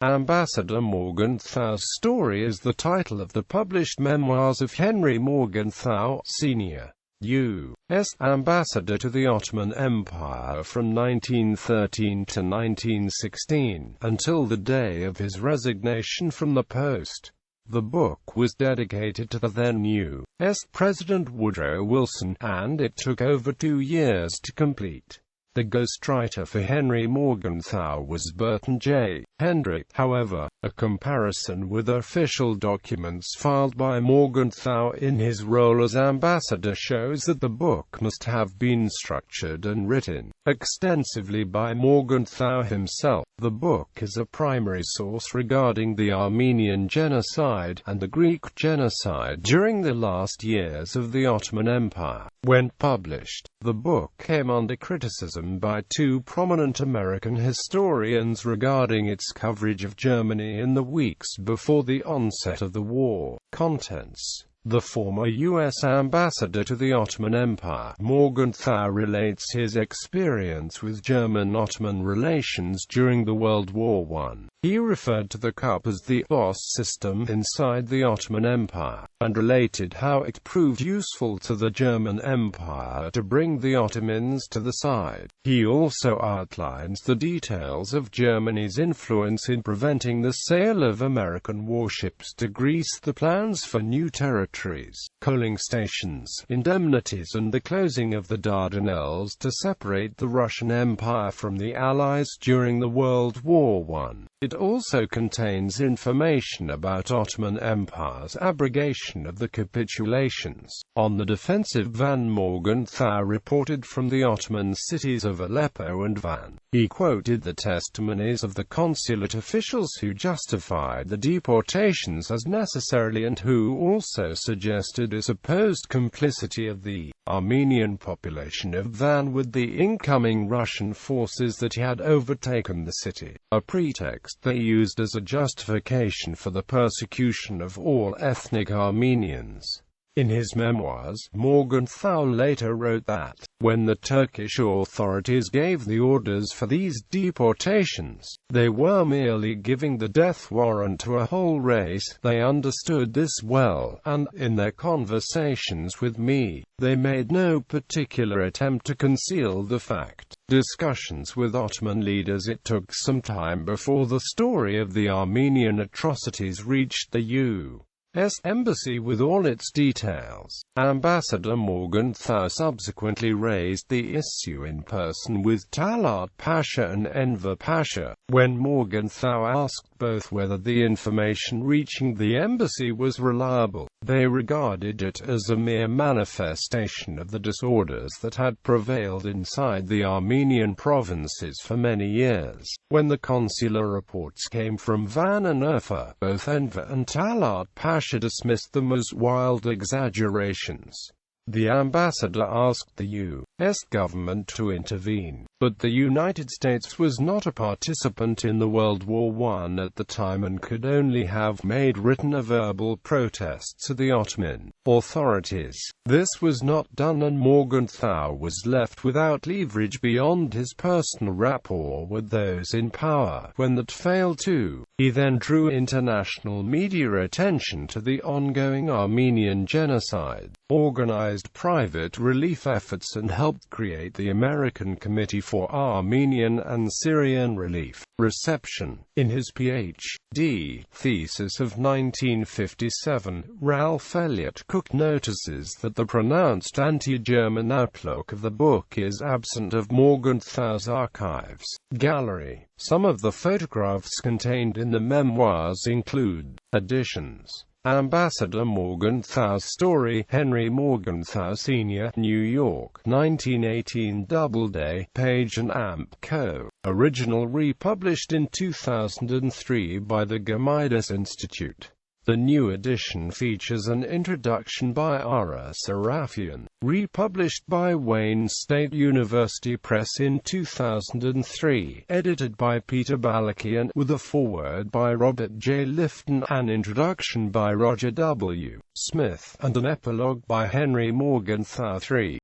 Ambassador Morgenthau's Story is the title of the published memoirs of Henry Morgenthau, Sr., U.S. Ambassador to the Ottoman Empire from 1913 to 1916, until the day of his resignation from the post. The book was dedicated to the then U.S. President Woodrow Wilson, and it took over 2 years to complete. The ghostwriter for Henry Morgenthau was Burton J. Hendrick. However, a comparison with official documents filed by Morgenthau in his role as ambassador shows that the book must have been structured and written extensively by Morgenthau himself. The book is a primary source regarding the Armenian genocide and the Greek genocide during the last years of the Ottoman Empire. When published, the book came under criticism by 2 prominent American historians regarding its coverage of Germany in the weeks before the onset of the war. Contents: the former U.S. ambassador to the Ottoman Empire, Morgenthau relates his experience with German-Ottoman relations during the World War I. He referred to the KUP as the boss system inside the Ottoman Empire, and related how it proved useful to the German Empire to bring the Ottomans to the side. He also outlines the details of Germany's influence in preventing the sale of American warships to Greece, the plans for new territories, coaling stations, indemnities, and the closing of the Dardanelles to separate the Russian Empire from the Allies during the World War I. It also contains information about Ottoman Empire's abrogation of the capitulations. On the defensive, Van Morgenthau reported from the Ottoman cities of Aleppo and Van. He quoted the testimonies of the consulate officials who justified the deportations as necessary and who also suggested a supposed complicity of the Armenian population of Van with the incoming Russian forces that had overtaken the city, a pretext they used as a justification for the persecution of all ethnic Armenians. In his memoirs, Morgenthau later wrote that, when the Turkish authorities gave the orders for these deportations, they were merely giving the death warrant to a whole race. They understood this well, and, in their conversations with me, they made no particular attempt to conceal the fact. Discussions with Ottoman leaders. It took some time before the story of the Armenian atrocities reached the U.S. Embassy with all its details. Ambassador Morgenthau subsequently raised the issue in person with Talat Pasha and Enver Pasha. When Morgenthau asked both whether the information reaching the embassy was reliable, they regarded it as a mere manifestation of the disorders that had prevailed inside the Armenian provinces for many years. When the consular reports came from Van and Urfa, both Enver and Talat Pasha dismissed them as wild exaggerations. The ambassador asked the U.S. government to intervene, but the United States was not a participant in the World War I at the time and could only have made written or verbal protests to the Ottoman authorities. This was not done, and Morgenthau was left without leverage beyond his personal rapport with those in power. When that failed too, he then drew international media attention to the ongoing Armenian genocide, organized private relief efforts, and helped create the American Committee for Armenian and Syrian Relief Reception. In his Ph.D. thesis of 1957, Ralph Elliott Cook notices that the pronounced anti-German outlook of the book is absent of Morgenthau's archives gallery. Some of the photographs contained in the memoirs include additions. Ambassador Morgenthau's Story, Henry Morgenthau, Sr., New York, 1918. Doubleday, Page and Amp Co. Original republished in 2003 by the Gemidas Institute. The new edition features an introduction by Ara Sarafian, republished by Wayne State University Press in 2003, edited by Peter Balakian, with a foreword by Robert J. Lifton, an introduction by Roger W. Smith, and an epilogue by Henry Morgenthau III.